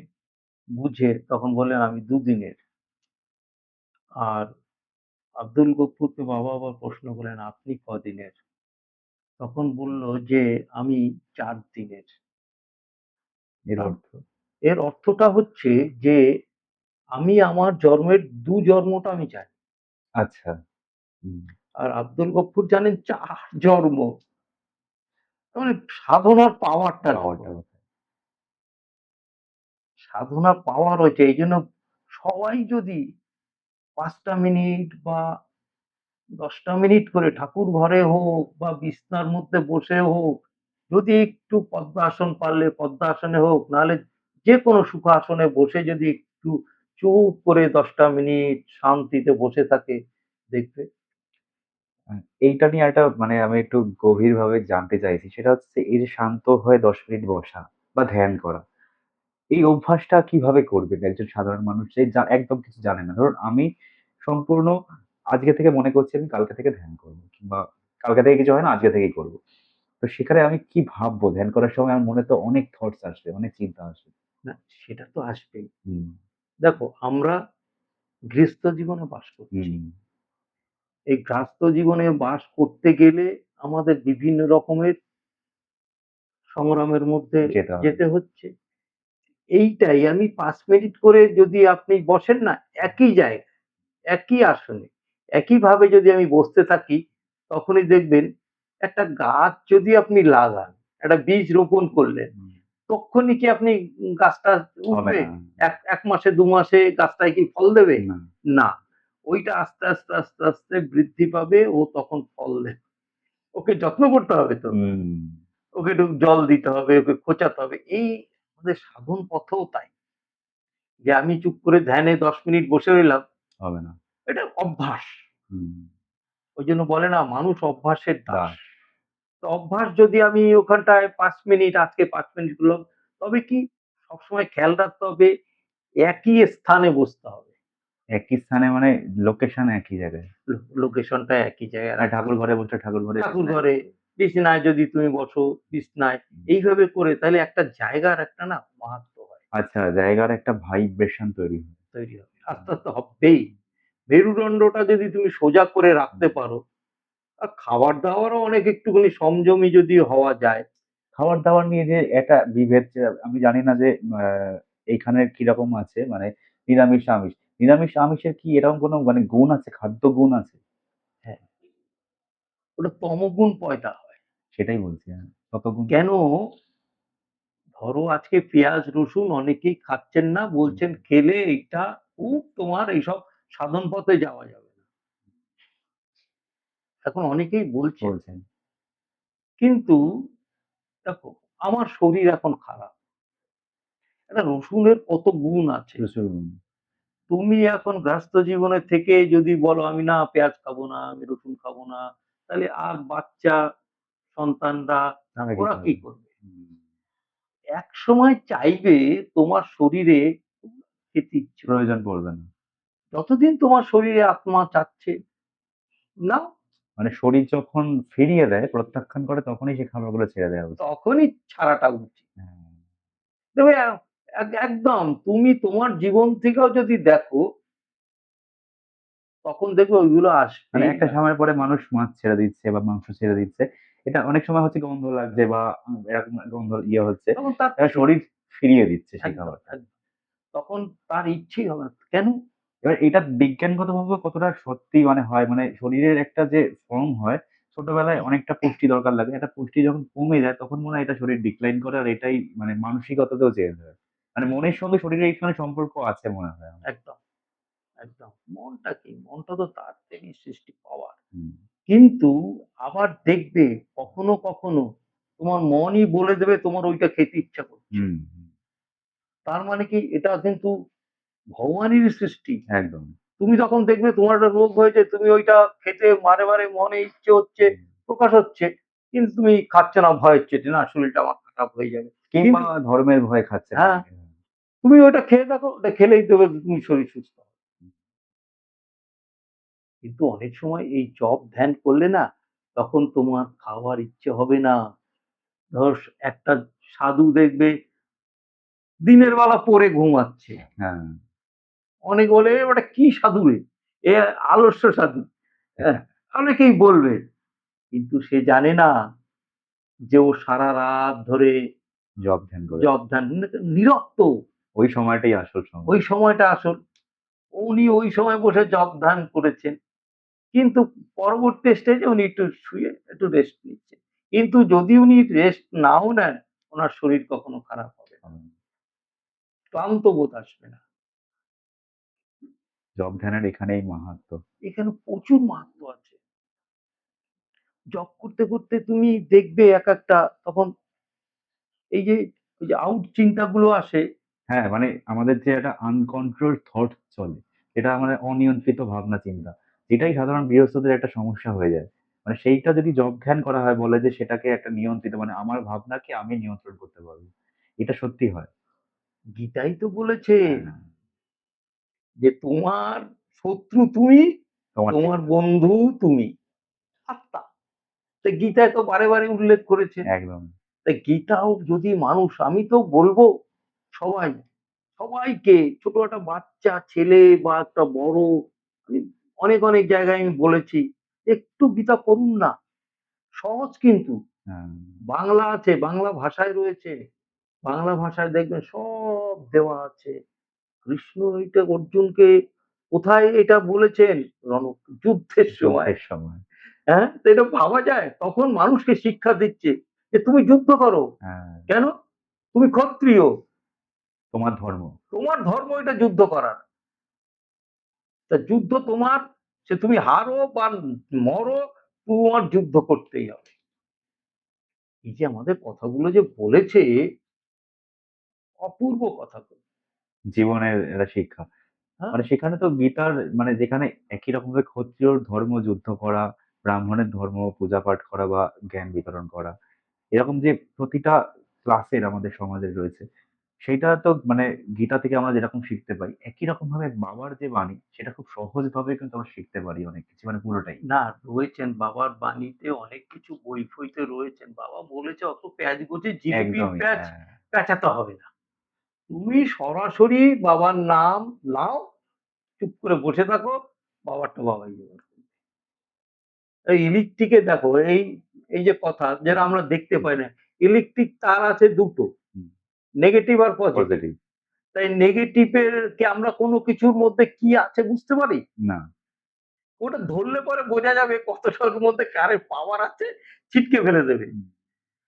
বুঝে তখন বললেন আমি দুদিনের। আর আব্দুল গফুরকে বাবা আবার প্রশ্ন করলেন আপনি কদিনের? তখন বলল যে আমি ৪ দিনের। এর তার অর্থ? এর অর্থটা হচ্ছে যে আমি আমার জন্মের ২ জন্মটা আমি জানি। আচ্ছা। হুম। আর আব্দুল গফুর জানেন ৪ জন্ম। তার মানে সাধনার পাওয়ারটা দেখো। পাওয়ারটা কোথায়? সাধনার পাওয়ার হচ্ছে, এইজন্য সবাই যদি ৫ টা মিনিট বা ১০ টা মিনিট করে ঠাকুর ঘরে হোক বা বিছনার মধ্যে বসে হোক, যদি একটু পদ্মাসন পারলে পদ্মাসনে হোক, নাহলে যেকোনো সুখাসনে বসে যদি একটু চুপ করে ১০ টা মিনিট শান্তিতে বসে থাকে, দেখবে। আ এইটা নিয়ে আরেকটা মানে আমি একটু গভীরভাবে জানতে চাইছি। সেটা হচ্ছে এই যে শান্ত হয়ে ১০ মিনিট বসা বা ধ্যান করা। এই অভ্যাসটা কিভাবে করবেন একজন সাধারণ মানুষ যে একদম কিছু জানে না? ধরুন আমি সম্পূর্ণ আজকে থেকে মনে করছি আমি কালকে থেকে ধ্যান করব। কিংবা কালকে থেকে কিছু হয় না, আজকে থেকেই করব। তো সেখানে আমি কি ভাববো? ধ্যান করার সময় আমার মনে তো অনেক থটস আসবে, অনেক চিন্তা আসবে। না, সেটা তো আসবেই। হুম, দেখো, আমরা গৃহস্থ জীবনে বাস করছি। হুম, এই গৃহস্থ জীবনে বাস করতে গেলে আমাদের বিভিন্ন রকমের সংগ্রামের মধ্যে যেতে হবে। যেতে হচ্ছে। এইটাই আমি ৫ মিনিট করে যদি আপনি বসেন না একই জায়গায়, একই আসনে, একইভাবে যদি আমি বসতে থাকি, তখনই দেখবেন একটা গাছ যদি আপনি লাগান, একটা বীজ রোপণ করলেন, হুম, তক্ষুনি কি আপনি গাছটা হবে উঠবে? না। এক মাসে ২ মাসে গাছটায় কি ফল দেবে? না। না। ওইটা আস্তে আস্তে বৃদ্ধি পাবে, ও তখন ফল দেবে। ওকে যত্ন করতে হবে তো। হুম, ওকে একটু জল দিতে হবে, ওকে খোঁচাতে হবে। এই আমাদের সাধন পথেও তাই। যে আমি চুপ করে ধ্যানে ১০ মিনিট বসে রইলাম, হবে না। এটা অভ্যাস। হুম, ওইজন্য বলে না, মানুষ অভ্যাসের দাস। দাস। তো অভ্যাস যদি আমি ওখানটায় ৫ মিনিট, আজকে ৫ মিনিট করলাম, তবে কি সবসময় খেয়াল রাখতে হবে একই স্থানে বসতে হবে। একই স্থানে মানে লোকেশন একই জায়গায়। লোকেশনটা একই জায়গায় আর রাখতে ঠাকুর হবে। ঘরে বসে ঠাকুর ঘরে ঠাকুর বিছানায় ঘরে, বসে। বিছানায় যদি তুমি বসো, বিছনায় হুম। এইভাবে করে তাহলে একটা জায়গার একটা না মাহাত্ম্য হয়, আচ্ছা, জায়গার একটা ভাইব্রেশন তৈরি হয়। তৈরি হবে। আস্তে হবেই। মেরুদণ্ডটা যদি তুমি সোজা করে রাখতে হুম। পারো, আর খাবার-দাবারও অনেক একটুখানি সংযমী যদি হওয়া যায়। খাবার-দাবার নিয়ে যে একটা বিভেদ যে আমি জানি না যে আ এইখানে কিরকম আছে মানে নিরামিষ, আমিষ। নিরামিষ, আমিষের কি এরকম কোনো মানে গুণ আছে, খাদ্য গুণ আছে? হ্যাঁ, ওটা তমোগুণ পয়দা হয়। সেটাই বলছি হ্যাঁ। কত গুণ? কেন? ধরো আজকে পেঁয়াজ, রসুন অনেকেই খাচ্ছেন না, হুম, বলছেন খেলে এইটা খুব তোমার এইসব সাধন পথে যাওয়া যাবে না। এখন অনেকেই বলছেন। বলছেন। কিন্তু দেখো, আমার শরীর এখন খারাপ। একটা রসুনের কত গুণ আছে। প্রচুর গুণ। তুমি এখন ব্যস্ত জীবনে থেকে যদি বলো আমি না পেঁয়াজ খাবো না, আমি রসুন খাবো না, তাহলে আর বাচ্চা সন্তানরা তাহলে কি ওরা কি করবে? করবে? হুম, একসময় চাইবে তোমার শরীরে খেতে ইচ্ছে করবে। প্রয়োজন পড়বে না। যতদিন তোমার শরীরে আত্মা চাচ্ছে, নাও, মানে শরীর যখন ফিরিয়ে দেয়, প্রত্যাখ্যান করে তখনই সেই খাবারগুলো ছেড়ে দেওয়া উচিত। তখনই ছাড়াটা উচিত। হ্যাঁ, তবে একদম তুমি তোমার জীবন থেকেও যদি দেখো, তখন দেখবে ওইগুলো মানে আসবেই একটা না। সময় পরে মানুষ মাছ ছেড়ে দিচ্ছে বা মাংস ছেড়ে দিচ্ছে। এটা অনেক সময় হচ্ছে গন্ধ লাগছে বা এরকম গন্ধ ইয়ে হচ্ছে। তখন তার শরীর ফিরিয়ে দিচ্ছে সেই একদম, খাবারটা। একদম। তখন তার ইচ্ছেই হবে না। কেন? এবার এটা বিজ্ঞানগতভাবে কতটা সত্যি মানে হয় মানে শরীরের একটা যে ফর্ম হয়, ছোটবেলায় অনেকটা পুষ্টি দরকার লাগে। একটা পুষ্টি যখন কমে যায় তখন মনে হয় এটা শরীর ডিক্লাইন করে আর এটাই মানে মানসিকতাতেও চেঞ্জ হয়। মানে মনের সঙ্গে শরীরের এইখানে সম্পর্ক আছে মনে হয় আমার। একদম, একদম। মনটা কি? মনটা তো তার থেকে সৃষ্টি পাওয়ার। হুম, কিন্তু আবার দেখবে কখনো তোমার মনই বলে দেবে তোমার ওইটা খেতে ইচ্ছা করছে। হুম, হুম, তার মানে কি এটা কিন্তু ভগবানেরই সৃষ্টি। একদম। তুমি যখন দেখবে তোমার একটা রোগ হয়েছে, তুমি ওইটা খেতে বারে মনে ইচ্ছে হচ্ছে, হুম। প্রকাশ হচ্ছে। কিন্তু তুমি খাচ্ছ না ভয়ের চোটে, না শরীরটা আমার খারাপ হয়ে যাবে। কিংবা কিন্তু ধর্মের ভয়ে খাচ্ছে না হ্যাঁ, অনেকে। তুমি ওটা খেয়ে দেখো, ওটা খেলেই দেখবে তুমি শরীর সুস্থ হবে। কিন্তু অনেক সময় এই জপ ধ্যান করলে না, তখন তোমার খাওয়ার ইচ্ছে হবে না। ধর একটা সাধু দেখবে দিনের বেলা পড়ে ঘুমাচ্ছে। হ্যাঁ, অনেকে বলে, "এ ওটা কি সাধু রে? এ আলস্য সাধু।" হ্যাঁ, অনেকেই বলবে। কিন্তু সে জানে না যে ও সারারাত ধরে জপ ধ্যান করে। জপ ধ্যান নিরক্ত। ওই সময়টাই আসল সময়। ওই সময়টা আসল। উনি ওই সময় বসে জপ ধ্যান করেছেন। কিন্তু পরবর্তী স্টেজে উনি একটু শুয়ে একটু রেস্ট নিচ্ছেন। কিন্তু যদি উনি রেস্ট নাও নেন, উনার শরীর কখনো খারাপ হবে না। ক্লান্ত বোধ আসবে না। জপ ধ্যানের এখানেই মাহাত্ম্য। এখানে প্রচুর মাহাত্ম্য আছে। জব করতে তুমি দেখবে একেকটা তখন এই যে ওই যে আউট চিন্তাগুলো আসে। হ্যাঁ, মানে আমাদের যে একটা আনকন্ট্রোলড থট চলে, এটা আমাদের অনিয়ন্ত্রিত ভাবনা চিন্তা। এটাই সাধারণ গৃহস্থদের একটা সমস্যা হয়ে যায়। মানে সেইটা যদি জপ ধ্যান করা হয় বলে যে সেটাকে একটা নিয়ন্ত্রিত মানে আমার ভাবনাকে আমি নিয়ন্ত্রণ করতে পারবো। এটা সত্যি হয়। গীতাই তো বলেছে হ্যাঁ, যে তোমার শত্রু তুমি, তোমার তোমার চিন্তা। বন্ধু তুমি। আত্মা। তো গীতায় তো বারে উল্লেখ করেছেন। একদম। তাই গীতাও যদি মানুষ, আমি তো বলবো সবাই, সবাইকে ছোট একটা বাচ্চা ছেলে বা একটা বড়, আমি অনেক জায়গায় আমি বলেছি, একটু গীতা পড়ুন না। সহজ কিন্তু। হ্যাঁ, বাংলা আছে, বাংলা ভাষায় রয়েছে। বাংলা ভাষায় দেখবেন সব দেওয়া আছে। কৃষ্ণ এটা অর্জুনকে কোথায় এটা বলেছেন? যুদ্ধের সময়। যুদ্ধের সময়। হ্যাঁ? তো এটা ভাবা যায়? তখন মানুষকে শিক্ষা দিচ্ছে যে তুমি যুদ্ধ করো। হ্যাঁ, কেন? তুমি ক্ষত্রিয়, তোমার ধর্ম। তোমার ধর্ম এটা যুদ্ধ করার। তা যুদ্ধ তোমার, সে তুমি হারো বা মরো, তোমার যুদ্ধ করতেই হবে। এই যে আমাদের কথাগুলো যে বলেছে, অপূর্ব কথাগুলো। জীবনের একটা শিক্ষা। হ্যাঁ, মানে সেখানে তো গীতার মানে যেখানে একই রকমভাবে ক্ষত্রিয়র ধর্ম যুদ্ধ করা, ব্রাহ্মণের ধর্ম পূজা পাঠ করা বা জ্ঞান বিতরণ করা। এরকম যে প্রতিটা ক্লাসের আমাদের সমাজে রয়েছে, সেইটা তো মানে গীতা থেকে আমরা যেরকম শিখতে পাই, একই রকমভাবে বাবার যে বাণী সেটা খুব সহজভাবে কিন্তু আমরা শিখতে পারি অনেক কিছু মানে পুরোটাই। না রয়েছেন বাবার বাণীতে অনেক কিছু, বই ফইতে রয়েছেন। বাবা বলেছে অত প্যাঁচ গোছে জিলিপির একদমই প্যাঁচ হ্যাঁ। পেঁচাতে হবে না। তুমি সরাসরি বাবার নাম নাও, চুপ করে বসে থাকো, বাবারটা বাবাই জোগাড় করবে। এই ইলেকট্রিকে দেখো, এই যে কথা যেটা আমরা দেখতে পাই না, ইলেকট্রিক তার আছে দুটো, হুম, নেগেটিভ আর পজিটিভ। পজিটিভ। তাই নেগেটিভের কি আমরা কোনো কিছুর মধ্যে কি আছে বুঝতে পারি? না। ওটা ধরলে পরে বোঝা যাবে কতটার মধ্যে কারের পাওয়ার আছে, ছিটকে ফেলে দেবে। হুম,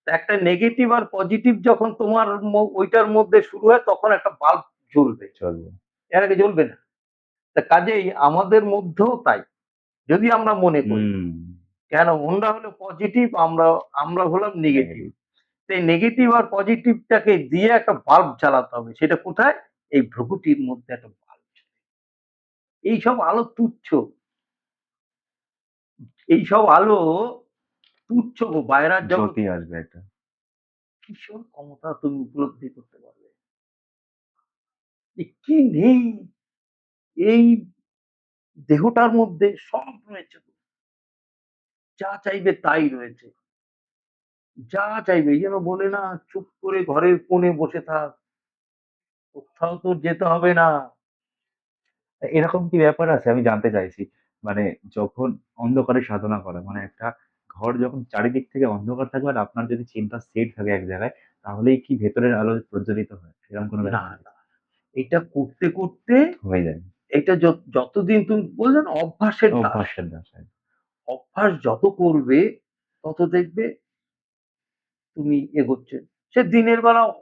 একটা নেগেটিভ আর পজিটিভ যখন তোমার ওইটার মধ্যে শুরু হয় তখন একটা বাল্ব জ্বলবে, চলবে। এর আগে জ্বলবে না। তা কাজেই আমাদের মধ্যেও তাই, যদি আমরা মনে করি হুম, কেন ওনরা হলো পজিটিভ, আমরা আমরা হলাম নেগেটিভ। নেগেটিভ। সেই নেগেটিভ আর পজিটিভটাকে দিয়ে একটা বাল্ব জ্বালাতে হবে। সেটা কোথায়? এই ভ্রুকুটির মধ্যে একটা বাল্ব। এইসব আলো তুচ্ছ, এইসব আলো তুচ্ছ গো, বাইরের জগৎ জ্যোতি আসবে একটা। ভীষণ ক্ষমতা তুমি উপলব্ধি করতে পারবে। যে কি নেই এই দেহটার মধ্যে, সব রয়েছে তো। যা চাইবে তাই রয়েছে। যা চাইবে, এই যেন বলে না, চুপ করে ঘরের কোণে বসে থাক, কোথাও তোর যেতে হবে না। এরকম কি ব্যাপার আছে? আমি জানতে চাইছি। মানে যখন অন্ধকারে সাধনা করা মানে একটা ঘর যখন চারিদিক থেকে অন্ধকার থাকবে আর আপনার যদি চিন্তা স্থির থাকে এক জায়গায়, তাহলেই কি ভেতরের আলো প্রজ্বলিত হয়? এরকম কোনো না, ব্যাপার আছে? না। এটা করতে, করতে হয়ে যায়। এটা যতদিন তুমি বললে না অভ্যাসের দাস। অভ্যাসের দশায়। অভ্যাস যত করবে তত দেখবে তুমি এগোচ্ছে। সে দিনের বেলা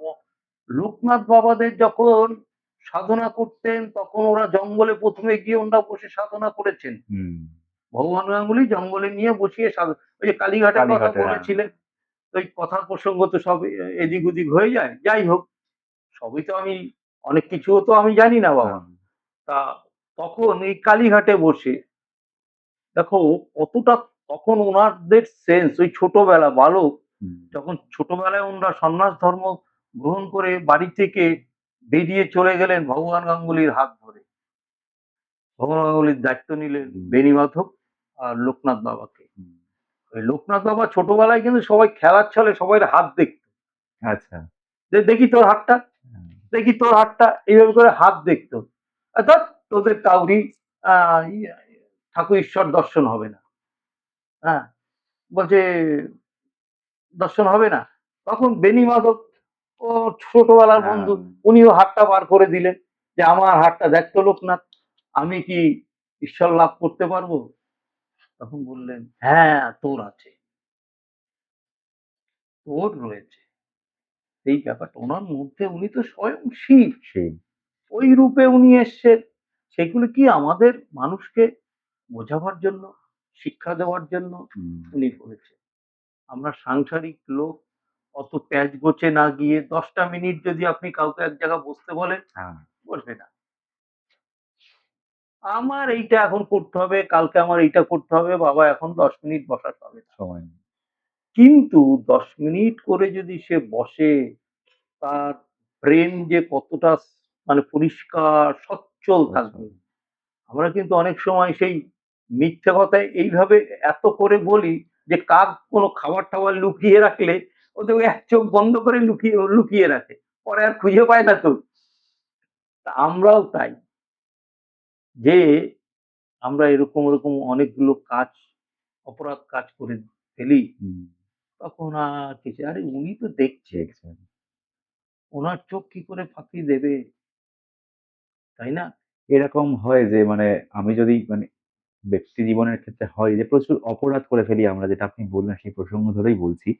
লোকনাথ বাবাদের যখন সাধনা করতেন তখন ওরা জঙ্গলে ১ম এ গিয়ে ওনারা বসে সাধনা করেছেন। হুম। ভগবান গাঙ্গুলি জঙ্গলে নিয়ে বসিয়ে ওই যে কালীঘাটের কথা কালীঘাটের বলেছিলেন, ওই কথার প্রসঙ্গ তো সব এদিক ওদিক হয়ে যায়। যাই হোক, সবই তো আমি, অনেক কিছুও তো আমি জানি না বাবা। হ্যাঁ। তা তখন এই কালীঘাটে বসে দেখো কতটা, তখন ওনাদের সেন্স, ওই ছোটবেলা বালক হুম। যখন ছোটবেলায় ওনারা সন্ন্যাস ধর্ম গ্রহণ করে বাড়ি থেকে বেরিয়ে চলে গেলেন ভগবান গাঙ্গুলির হাত ধরে। ভগবান গাঙ্গুলির দায়িত্ব নিলেন হুম। বেণীমাধব আর লোকনাথ বাবাকে। হুম। ওই লোকনাথ বাবা ছোটবেলায় কিন্তু সবাই খেলার ছলে সবাইয়ের হাত দেখতো, আচ্ছা। যে দেখি তোর হাতটা, হ্যাঁ। দেখি তোর হাতটা, এইভাবে করে হাত দেখতো। অর্থাৎ তোদের কাউরি আহ, ই- ঠাকুর ঈশ্বর দর্শন হবে না। হ্যাঁ, বলছে দর্শন হবে না। তখন বেনি মাধব, ও ছোটবেলার হ্যাঁ। বন্ধু, উনিও হাতটা বার করে দিলেন যে আমার হাতটা দেখতো লোকনাথ, আমি কি ঈশ্বর লাভ করতে পারবো? তখন বললেন হ্যাঁ তোর আছে, তোর রয়েছে। এই ব্যাপারটা ওনার মধ্যে, উনি তো স্বয়ং শিব, সেই। ওই রূপে উনি এসছেন। সেগুলো কি আমাদের মানুষকে বোঝাবার জন্য, শিক্ষা দেওয়ার জন্য হুম। উনি করেছেন। আমরা সাংসারিক লোক, অত প্যাঁচ গোছে না গিয়ে ১০টা মিনিট যদি আপনি কাউকে এক জায়গায় বসতে বলেন, হ্যাঁ। বসবে না। আমার এইটা এখন করতে হবে, কালকে আমার এইটা করতে হবে, বাবা এখন ১০ মিনিট বসাতে হবে না। সময় নেই। কিন্তু ১০ মিনিট করে যদি সে বসে, তার ব্রেন যে কতটা মানে পরিষ্কার সচ্ছল প্রচুর। থাকবে। আমরা কিন্তু অনেক সময় সেই মিথ্যে কথায় এইভাবে এত করে বলি যে কাক কোনো খাবার-টাবার লুকিয়ে রাখলে ও তো এক চোখ বন্ধ করে লুকিয়ে লুকিয়ে রাখে। পরে আর খুঁজে পায় না তো। তা আমরাও তাই। যে আমরা এরকম অনেকগুলো কাজ, অপরাধ কাজ করে ফেলি। হুম। তখন আর কিছু, আরে উনি তো দেখছেন। দেখছেন। উনার চোখ কি করে ফাঁকি দেবে? তাই না? এরকম হয় যে মানে আমি যদি মানে ব্যক্তি জীবনের ক্ষেত্রে হয় যে প্রচুর অপরাধ করে ফেলি আমরা যেটা আপনি বললেন সেই প্রসঙ্গ ধরেই বলছি।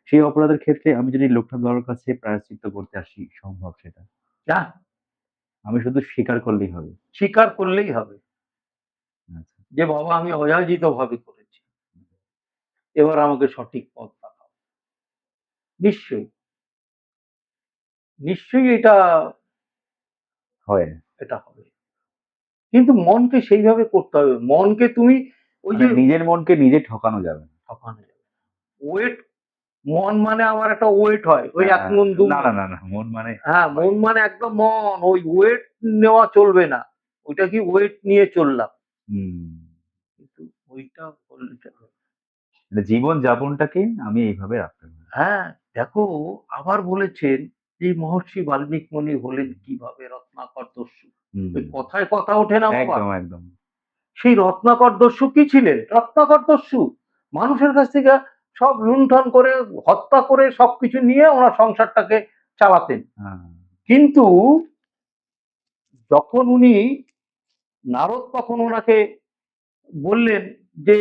সেই অপরাধের ক্ষেত্রে আমি যদি লোকনাথ বাবার কাছে প্রায়শ্চিত্ত করতে আসি, সম্ভব সেটা? যা আমি শুধু স্বীকার করলেই হবে। স্বীকার করলেই হবে আচ্ছা। যে বাবা আমি অযাচিত ভাবে করেছি, এবার আমাকে সঠিক পথ দেখাও। নিশ্চয়ই নিশ্চয়ই হয়। এটা হবে, কিন্তু মনকে সেইভাবে করতে হবে। মনকে তুমি ওই মানে যে নিজের মনকে নিজে ঠকানো যাবে না। ঠকানো যাবে ওয়েট, মন মানে আমার একটা ওয়েট হয়, ওই এক হ্যাঁ, মন দু না, না, মন। না, না। মন মানে হ্যাঁ, মন মানে একদম মন, ওই ওয়েট নেওয়া চলবে না। ওইটা কি ওয়েট নিয়ে চললাম, হুম। কিন্তু ওইটা করলে চলবে না। মানে জীবন যাপনটাকে আমি এইভাবে রাখতে পারি। হ্যাঁ, দেখো আবার বলেছেন এই মহর্ষি বাল্মীকি মুনি হলেন কিভাবে রত্নাকর দস্যু। হুম। ওই কথায় কথা ওঠে না বাবা, একদম, একদম। সেই রত্নাকর দস্যু কি ছিলেন? রত্নাকর দস্যু মানুষের কাছ থেকে সব লুণ্ঠন করে, হত্যা করে সবকিছু নিয়ে ওনার সংসারটাকে চালাতেন। হ্যাঁ। কিন্তু যখন উনি, নারদ তখন ওনাকে বললেন যে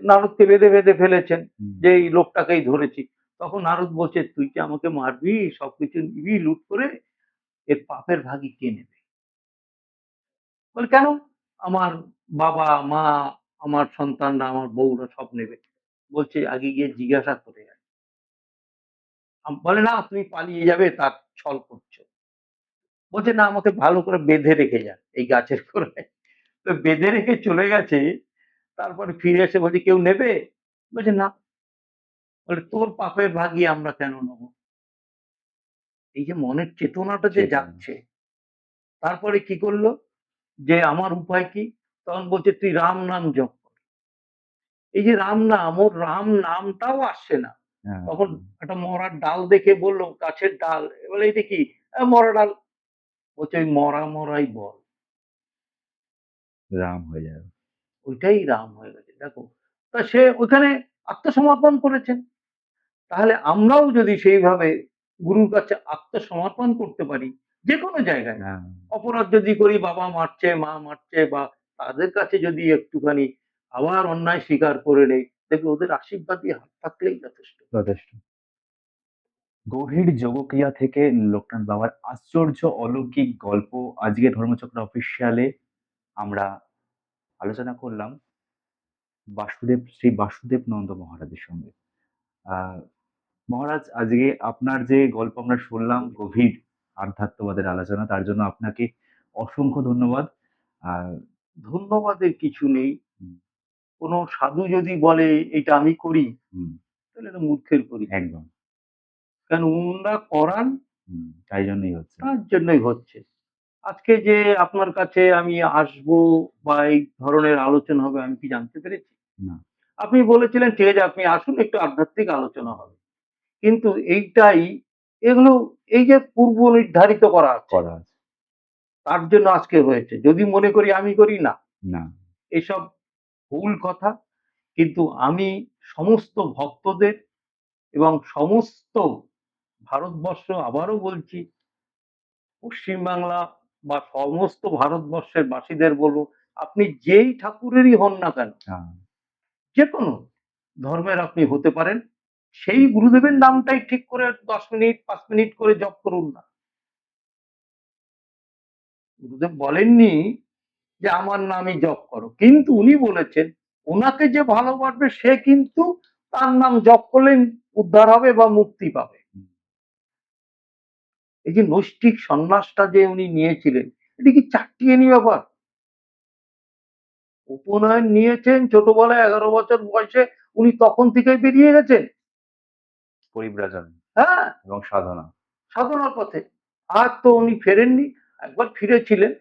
নারদকে বেঁধে বেঁধে ফেলেছেন, হুম। যে এই লোকটাকেই ধরেছি। তখন নারদ বলছে তুই কি আমাকে মারবি, সবকিছু নিবি লুট করে, এর পাপের ভাগই কে নেবে? বলে কেন? আমার বাবা মা, আমার সন্তানরা, আমার বউরা সব নেবে। বলছে আগে গিয়ে জিজ্ঞাসা করে আয়। বলে না তুমি পালিয়ে যাবে তার ছল করছো। বলছে না আমাকে ভালো করে বেঁধে রেখে যান এই গাছের গোড়ায়। তো বেঁধে রেখে চলে গেছে। তারপরে ফিরে এসে বলছে কেউ নেবে? বলছে না। বলে তোর পাপের ভাগই আমরা কেন নেবো? এই যে মনের চেতনাটা যে সেটাই। যাচ্ছে, তারপরে কি করলো? যে আমার উপায় কি? তখন বলছে তুই রাম নাম জপ কর। এই যে রাম নাম, ওর রাম নামটাও আসছে না। হ্যাঁ, তখন একটা মরার ডাল দেখে বলল, গাছের ডাল। বলে এটা কি? মরা ডাল। বলছে ওই মরা মরাই বল। রাম হয়ে যাবে। ওইটাই রাম হয়ে গেছে। দেখো, তা সে ওখানে আত্মসমর্পণ করেছেন। তাহলে আমরাও যদি সেইভাবে গুরুর কাছে আত্মসমর্পণ করতে পারি, যেকোনো জায়গায়, হ্যাঁ, অপরাধ যদি করি, বাবা মারছে, মা মারছে, বা তাদের কাছে যদি একটুখানি আবার অন্যায় স্বীকার করে নেই, দেখবে ওদের আশীর্বাদী হাত থাকলেই যথেষ্ট। যথেষ্ট। গভীর যোগক্রিয়া থেকে লোকনাথ বাবার আশ্চর্য অলৌকিক গল্প আজকে ধর্মচক্র অফিসিয়ালে আমরা আলোচনা করলাম শ্রী বাসুদেব নন্দ মহারাজের সঙ্গে। আহ মহারাজ, আজকে আপনার যে গল্প আমরা শুনলাম, গভীর আধ্যাত্মবাদের আলোচনা, তার জন্য আপনাকে অসংখ্য ধন্যবাদ। আহ ধন্যবাদের কিছু নেই। হুম, কোনো সাধু যদি বলে এটা আমি করি, হুম, তাহলে এটা মূর্খের পরিচয়। একদম। কারণ উনারা করান, তাই জন্যই হচ্ছে। তার জন্যই হচ্ছে। আজকে যে আপনার কাছে আমি আসবো বা এই ধরনের আলোচনা হবে আমি কি জানতে পেরেছি? না, আপনি বলেছিলেন ঠিক আছে আপনি আসুন একটু আধ্যাত্মিক আলোচনা হবে। কিন্তু এইটাই, এগুলো এই যে পূর্ব নির্ধারিত করা আছে, করা আছে। তার জন্য আজকে হয়েছে। যদি মনে করি আমি করি না, না, এসব ভুল কথা। কিন্তু আমি সমস্ত ভক্তদের এবং সমস্ত ভারতবর্ষ, আবারও বলছি, পশ্চিমবাংলা বা সমস্ত ভারতবর্ষের বাসীদের বলবো, আপনি যেই ঠাকুরেরই হন না কেন, হ্যাঁ, যেকোনো ধর্মের আপনি হতে পারেন, সেই গুরুদেবের নামটাই ঠিক করে 10 মিনিট 5 মিনিট করে জপ করুন না। গুরুদেব বলেননি যে আমার নামই জপ করো, কিন্তু উনি বলেছেন ওনাকে যে ভালোবাসবে সে কিন্তু তার নাম জপ করলে উদ্ধার হবে বা মুক্তি পাবে। হুম, এই যে নৈষ্ঠিক সন্ন্যাসটা যে উনি নিয়েছিলেন, এটা কি চাট্টিয়ানি ব্যাপার? উপনয়ন নিয়েছেন ছোটবেলায়, 11 বছর বয়সে উনি তখন থেকে বেরিয়ে গেছেন। পরিব্রাজন হ্যাঁ, এবং সাধনা। সাধনার পথে। আর তো উনি ফেরেননি। একবার ফিরেছিলেন,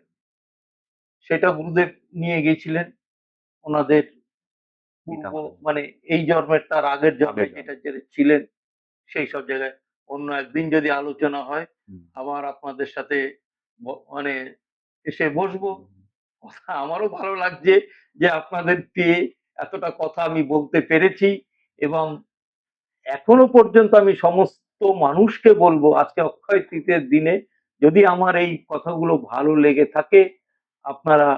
সেটা গুরুদেব নিয়ে গেছিলেন ওনাদের পূর্ব, পিতামহ। মানে এই জন্মের তার আগের জন্মে আগের জন্ম। যেটা যেটা ছিলেন সেই সব জায়গায়। অন্য একদিন যদি আলোচনা হয়, হুম, আবার আপনাদের সাথে মানে এসে বসবো। কথা আমারও ভালো লাগছে যে আপনাদের পেয়ে এতটা কথা আমি বলতে পেরেছি, এবং এখনো পর্যন্ত আমি সমস্ত মানুষকে বলবো আজকে অক্ষয় তৃতীয়ার দিনে যদি আমার এই কথাগুলো ভালো লেগে থাকে, আপনারা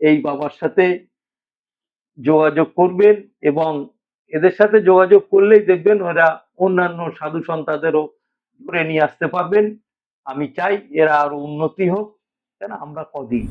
এই বাবার সাথে যোগাযোগ করবেন, এবং এদের সাথে যোগাযোগ করলেই দেখবেন ওরা অন্যান্য সাধু সন্তাদেরও ধরে নিয়ে আসতে পারবেন। আমি চাই এরা আরো উন্নতি হোক। কেন আমরা কদিন